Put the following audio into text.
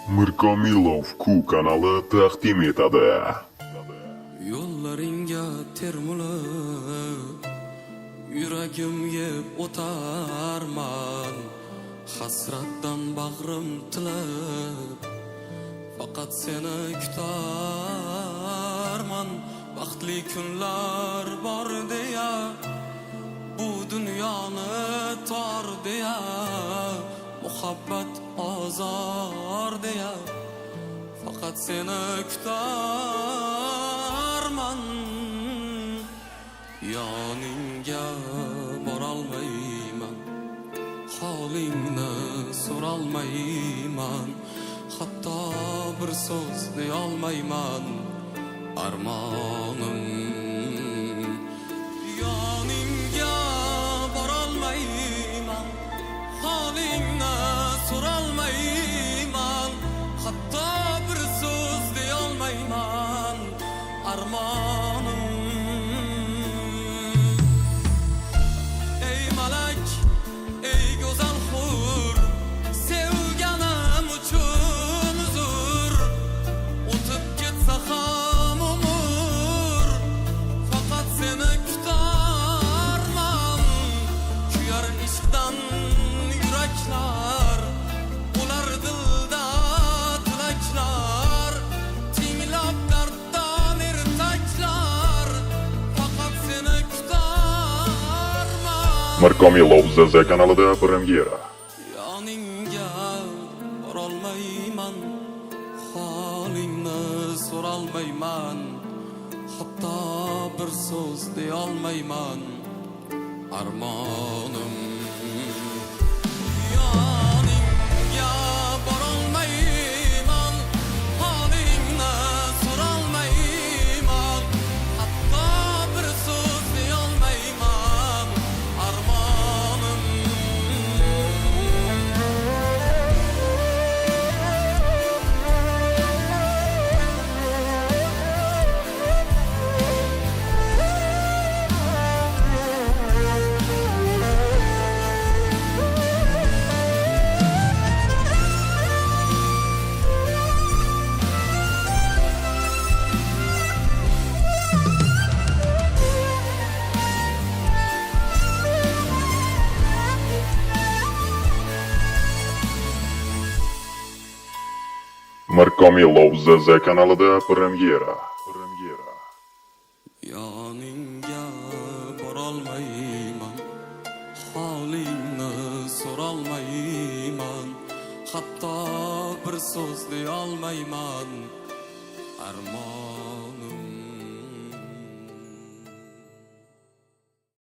Mirkomilov Ku kanali taqdim etadi. Yo'llaringga termulib, yuragim yeb o'tarman. Hasratdan bag'rim tilib, faqat seni kutarman. Baxtli kunlar bor deya, bu dunyoni tor deya, muhabbat ozor deya, faqat seni kutarman. Yoningga borolmayman, holingni so'rolmayman, hatto bir so'z deyolmayman. Armonim yoningga borolmayman, holingni so'rolmayman, hatto bir so'z deyolmayman. Armonim ey malak, ey go'zal hur, sevganim uchun uzr. O'tib ketsa ham umr, faqat seni kutarman. Kuyar ishqdan yuraklar, ular dilda tilaklar, tinglab darddan ertaklar, faqat seni kutarman. Mirkomilov ZZ kanalida premyera. Yoningga borolmayman, holingni so'rolmayman, hatto bir so'z deyolmayman. Armonim yoningga borolmayman, holingni so'rolmayman, hatto bir so'z deyolmayman. Armonim Mirkomilov ZZ kanalida premyera. yoningga borolmayman, holingni so'rolmayman, hatto bir so'z deyolmayman. Armonim